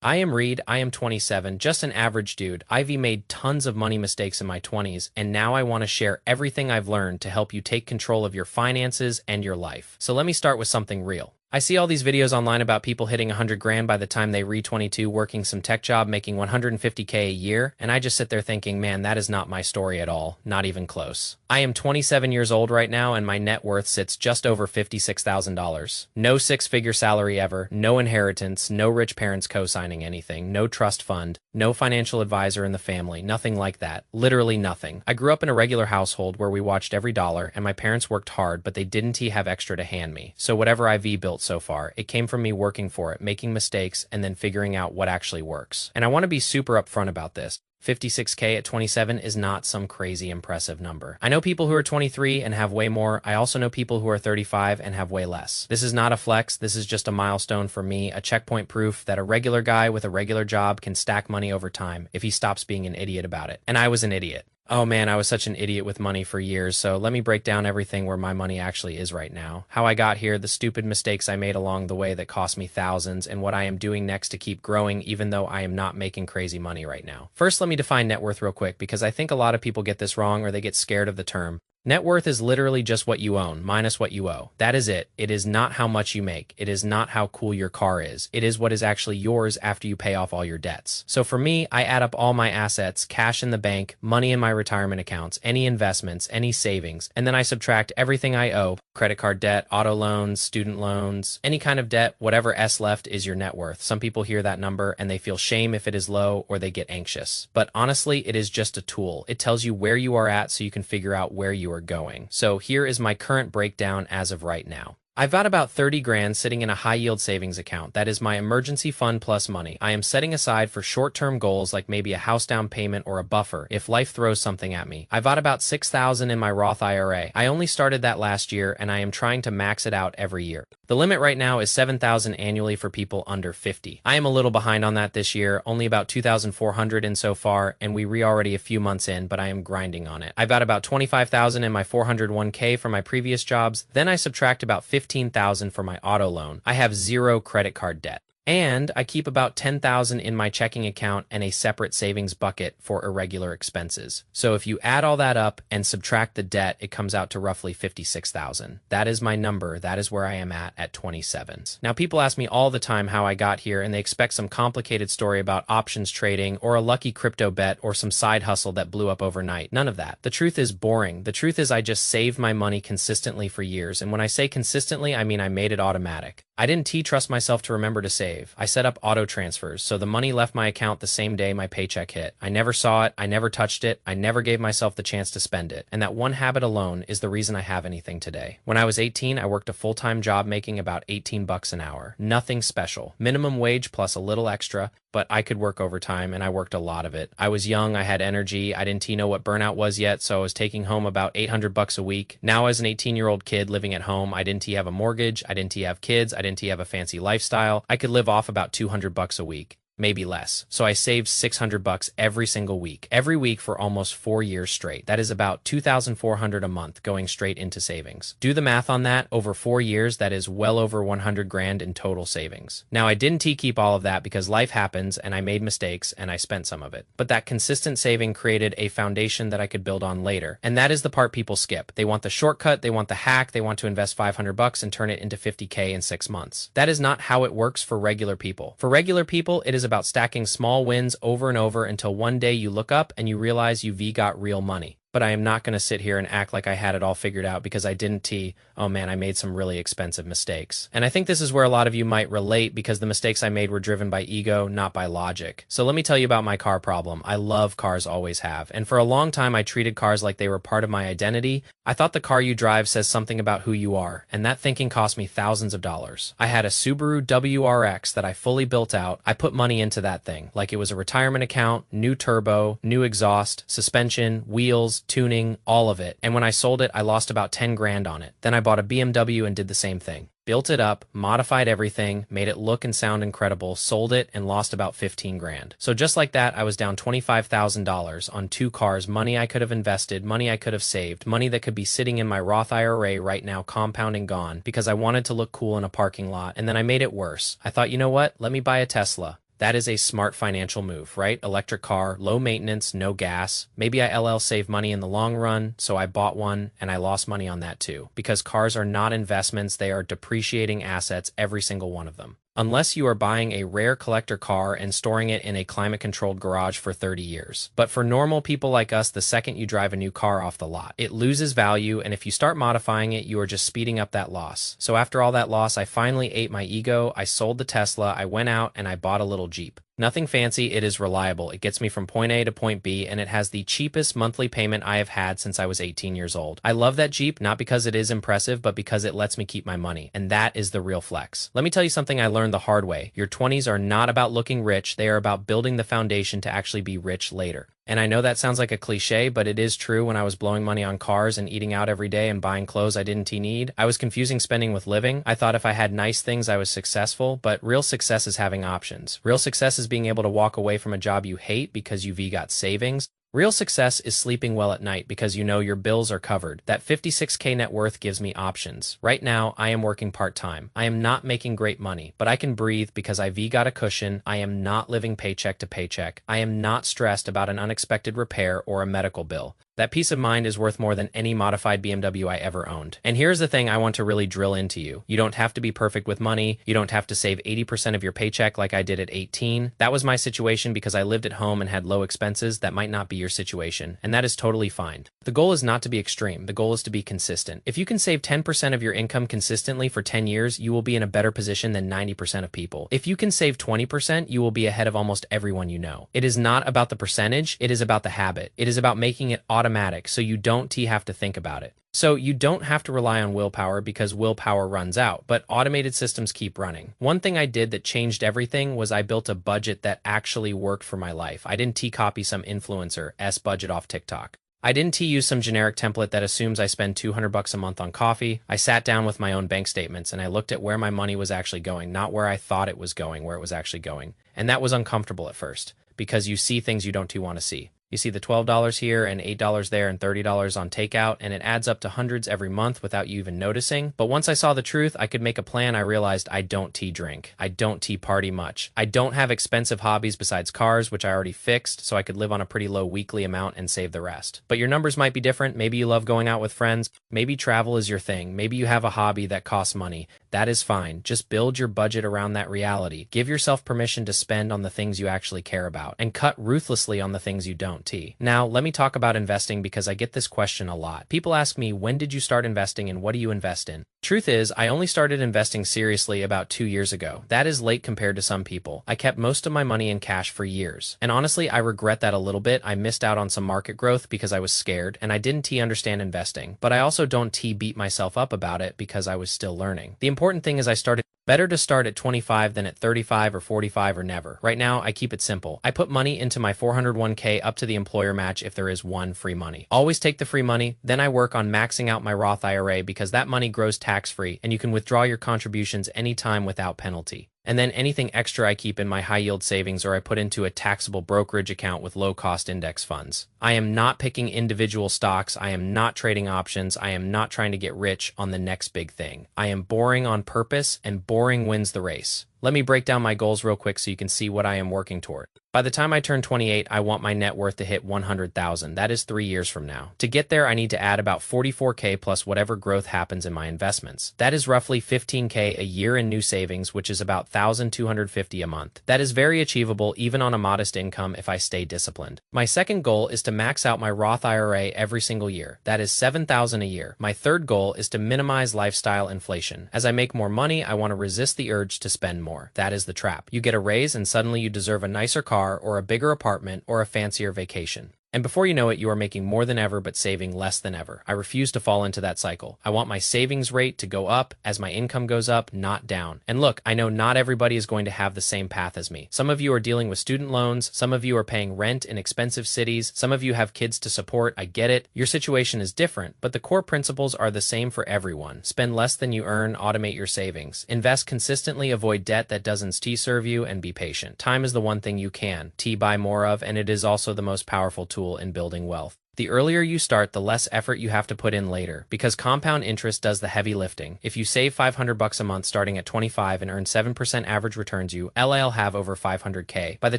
I am Reed, I am 27, just an average dude. I've made tons of money mistakes in my 20s, and now I want to share everything I've learned to help you take control of your finances and your life. So let me start with something real. I see all these videos online about people hitting 100 grand by the time they reach 22, working some tech job, making 150K a year, and I just sit there thinking, man, that is not my story at all, not even close. I am 27 years old right now, and my net worth sits just over $56,000. No six-figure salary ever, no inheritance, no rich parents co-signing anything, no trust fund, no financial advisor in the family, nothing like that. Literally nothing. I grew up in a regular household where we watched every dollar, and my parents worked hard, but they didn't have extra to hand me. So whatever I've built so far, it came from me working for it, making mistakes, and then figuring out what actually works. And I want to be super upfront about this. 56K at 27 is not some crazy impressive number. I know people who are 23 and have way more. I also know people who are 35 and have way less. This is not a flex. This is just a milestone for me, a checkpoint proof that a regular guy with a regular job can stack money over time if he stops being an idiot about it. And I was an idiot. Oh man, I was such an idiot with money for years, so let me break down everything where my money actually is right now. How I got here, the stupid mistakes I made along the way that cost me thousands, and what I am doing next to keep growing even though I am not making crazy money right now. First, let me define net worth real quick because I think a lot of people get this wrong or they get scared of the term. Net worth is literally just what you own, minus what you owe. That is it. It is not how much you make. It is not how cool your car is. It is what is actually yours after you pay off all your debts. So for me, I add up all my assets, cash in the bank, money in my retirement accounts, any investments, any savings, and then I subtract everything I owe, credit card debt, auto loans, student loans, any kind of debt, whatever S left is your net worth. Some people hear that number and they feel shame if it is low or they get anxious. But honestly, it is just a tool. It tells you where you are at so you can figure out where you are going. So here is my current breakdown as of right now. I've got about 30 grand sitting in a high-yield savings account. That is my emergency fund plus money. I am setting aside for short-term goals like maybe a house down payment or a buffer if life throws something at me. I've got about 6,000 in my Roth IRA. I only started that last year and I am trying to max it out every year. The limit right now is 7,000 annually for people under 50. I am a little behind on that this year, only about 2,400 in so far, and we already a few months in, but I am grinding on it. I've got about 25,000 in my 401k for my previous jobs. Then I subtract about 15,000 for my auto loan. I have zero credit card debt. And I keep about 10,000 in my checking account and a separate savings bucket for irregular expenses. So if you add all that up and subtract the debt, it comes out to roughly 56,000. That is my number. That is where I am at 27. Now people ask me all the time how I got here and they expect some complicated story about options trading or a lucky crypto bet or some side hustle that blew up overnight. None of that. The truth is boring. The truth is I just saved my money consistently for years. And when I say consistently, I mean I made it automatic. I didn't trust myself to remember to save. I set up auto transfers, so the money left my account the same day my paycheck hit. I never saw it, I never touched it, I never gave myself the chance to spend it. And that one habit alone is the reason I have anything today. When I was 18, I worked a full-time job making about 18 bucks an hour. Nothing special. Minimum wage plus a little extra, but I could work overtime and I worked a lot of it. I was young, I had energy, I didn't know what burnout was yet, so I was taking home about 800 bucks a week. Now as an 18-year-old kid living at home, I didn't have a mortgage, I didn't have kids, I didn't have a fancy lifestyle. I could live off about 200 bucks a week. Maybe less. So I saved 600 bucks every single week. Every week for almost 4 years straight. That is about 2,400 a month going straight into savings. Do the math on that. Over 4 years, that is well over 100 grand in total savings. Now I didn't keep all of that because life happens and I made mistakes and I spent some of it. But that consistent saving created a foundation that I could build on later. And that is the part people skip. They want the shortcut, they want the hack, they want to invest 500 bucks and turn it into 50K in 6 months. That is not how it works for regular people. For regular people, it is about stacking small wins over and over until one day you look up and you realize you've got real money. But I am not going to sit here and act like I had it all figured out because I didn't. Oh man, I made some really expensive mistakes. And I think this is where a lot of you might relate because the mistakes I made were driven by ego, not by logic. So let me tell you about my car problem. I love cars, always have. And for a long time, I treated cars like they were part of my identity. I thought the car you drive says something about who you are. And that thinking cost me thousands of dollars. I had a Subaru WRX that I fully built out. I put money into that thing, like it was a retirement account, new turbo, new exhaust, suspension, wheels, tuning, all of it. And when I sold it, I lost about 10 grand on it. Then I bought a BMW and did the same thing. Built it up, modified everything, made it look and sound incredible, sold it, and lost about 15 grand. So just like that, I was down $25,000 on 2 cars, money I could have invested, money I could have saved, money that could be sitting in my Roth IRA right now, compounding gone, because I wanted to look cool in a parking lot, and then I made it worse. I thought, you know what? Let me buy a Tesla. That is a smart financial move, right? Electric car, low maintenance, no gas. Maybe I LL save money in the long run, so I bought one and I lost money on that too. Because cars are not investments, they are depreciating assets, every single one of them. Unless you are buying a rare collector car and storing it in a climate-controlled garage for 30 years. But for normal people like us, the second you drive a new car off the lot, it loses value, and if you start modifying it, you are just speeding up that loss. So after all that loss, I finally ate my ego, I sold the Tesla, I went out, and I bought a little Jeep. Nothing fancy, it is reliable. It gets me from point A to point B, and it has the cheapest monthly payment I have had since I was 18 years old. I love that Jeep, not because it is impressive, but because it lets me keep my money. And that is the real flex. Let me tell you something I learned the hard way. Your 20s are not about looking rich, they are about building the foundation to actually be rich later. And I know that sounds like a cliche, but it is true. When I was blowing money on cars and eating out every day and buying clothes I didn't need, I was confusing spending with living. I thought if I had nice things, I was successful, but real success is having options. Real success is being able to walk away from a job you hate because you've got savings. Real success is sleeping well at night because you know your bills are covered. That 56K net worth gives me options. Right now, I am working part-time. I am not making great money, but I can breathe because I've got a cushion. I am not living paycheck to paycheck. I am not stressed about an unexpected repair or a medical bill. That peace of mind is worth more than any modified BMW I ever owned. And here's the thing I want to really drill into you. You don't have to be perfect with money. You don't have to save 80% of your paycheck like I did at 18. That was my situation because I lived at home and had low expenses. That might not be your situation, and that is totally fine. The goal is not to be extreme. The goal is to be consistent. If you can save 10% of your income consistently for 10 years, you will be in a better position than 90% of people. If you can save 20%, you will be ahead of almost everyone you know. It is not about the percentage. It is about the habit. It is about making it automatic so you don't have to think about it. So you don't have to rely on willpower because willpower runs out, but automated systems keep running. One thing I did that changed everything was I built a budget that actually worked for my life. I didn't copy some influencer's budget off TikTok. I didn't use some generic template that assumes I spend $200 a month on coffee. I sat down with my own bank statements and I looked at where my money was actually going, not where I thought it was going, where it was actually going. And that was uncomfortable at first because you see things you don't want to see. You see the $12 here and $8 there and $30 on takeout, and it adds up to hundreds every month without you even noticing. But once I saw the truth, I could make a plan. I realized I don't drink. I don't party much. I don't have expensive hobbies besides cars, which I already fixed, so I could live on a pretty low weekly amount and save the rest. But your numbers might be different. Maybe you love going out with friends. Maybe travel is your thing. Maybe you have a hobby that costs money. That is fine. Just build your budget around that reality. Give yourself permission to spend on the things you actually care about and cut ruthlessly on the things you don't. Now, let me talk about investing because I get this question a lot. People ask me, when did you start investing and what do you invest in? Truth is, I only started investing seriously about 2 years ago. That is late compared to some people. I kept most of my money in cash for years. And honestly, I regret that a little bit. I missed out on some market growth because I was scared and I didn't understand investing. But I also don't beat myself up about it because I was still learning. The important thing is I started. Better to start at 25 than at 35 or 45 or never. Right now, I keep it simple. I put money into my 401k up to the employer match if there is one free money. Always take the free money, then I work on maxing out my Roth IRA because that money grows tax-free and you can withdraw your contributions anytime without penalty. And then anything extra I keep in my high-yield savings or I put into a taxable brokerage account with low-cost index funds. I am not picking individual stocks. I am not trading options. I am not trying to get rich on the next big thing. I am boring on purpose, and boring wins the race. Let me break down my goals real quick so you can see what I am working toward. By the time I turn 28, I want my net worth to hit 100,000. That is 3 years from now. To get there, I need to add about 44K plus whatever growth happens in my investments. That is roughly 15K a year in new savings, which is about 1,250 a month. That is very achievable even on a modest income if I stay disciplined. My second goal is to max out my Roth IRA every single year. That is 7,000 a year. My third goal is to minimize lifestyle inflation. As I make more money, I want to resist the urge to spend more. That is the trap. You get a raise and suddenly you deserve a nicer car or a bigger apartment or a fancier vacation. And before you know it, you are making more than ever but saving less than ever. I refuse to fall into that cycle. I want my savings rate to go up as my income goes up, not down. And look, I know not everybody is going to have the same path as me. Some of you are dealing with student loans. Some of you are paying rent in expensive cities. Some of you have kids to support. I get it. Your situation is different, but the core principles are the same for everyone. Spend less than you earn, automate your savings. Invest consistently, avoid debt that doesn't serve you, and be patient. Time is the one thing you can buy more of, and it is also the most powerful tool in building wealth. The earlier you start, the less effort you have to put in later, because compound interest does the heavy lifting. If you save $500 a month starting at 25 and earn 7% average returns, you'll have over 500K. By the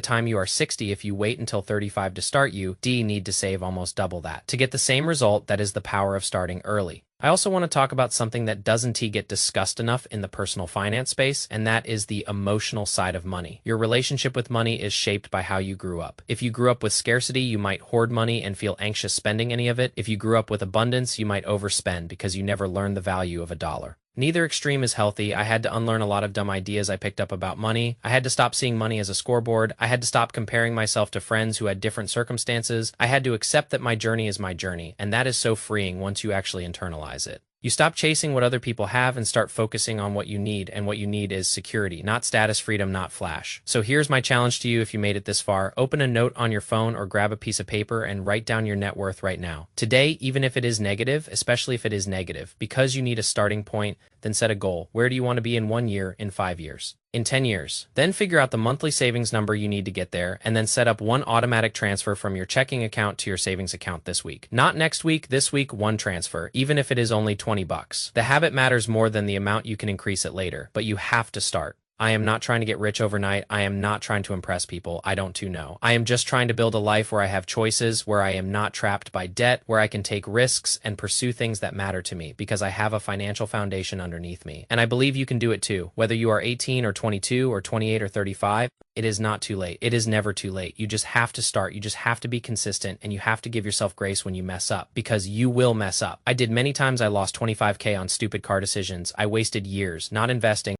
time you are 60, if you wait until 35 to start, you need to save almost double that. To get the same result, that is the power of starting early. I also want to talk about something that doesn't get discussed enough in the personal finance space, and that is the emotional side of money. Your relationship with money is shaped by how you grew up. If you grew up with scarcity, you might hoard money and feel anxious spending any of it. If you grew up with abundance, you might overspend because you never learned the value of a dollar. Neither extreme is healthy. I had to unlearn a lot of dumb ideas I picked up about money. I had to stop seeing money as a scoreboard. I had to stop comparing myself to friends who had different circumstances. I had to accept that my journey is my journey, and that is so freeing once you actually internalize it. You stop chasing what other people have and start focusing on what you need, and what you need is security, not status, freedom, not flash. So here's my challenge to you if you made it this far. Open a note on your phone or grab a piece of paper and write down your net worth right now. Today, even if it is negative, especially if it is negative, because you need a starting point, then set a goal. Where do you want to be in 1 year, in 5 years? In 10 years. Then figure out the monthly savings number you need to get there, and then set up one automatic transfer from your checking account to your savings account this week. Not next week, this week, one transfer, even if it is only 20 bucks. The habit matters more than the amount. You can increase it later, but you have to start. I am not trying to get rich overnight. I am not trying to impress people. I don't know. I am just trying to build a life where I have choices, where I am not trapped by debt, where I can take risks and pursue things that matter to me because I have a financial foundation underneath me. And I believe you can do it too. Whether you are 18 or 22 or 28 or 35, it is not too late. It is never too late. You just have to start. You just have to be consistent, and you have to give yourself grace when you mess up, because you will mess up. I did many times. I lost 25K on stupid car decisions. I wasted years not investing.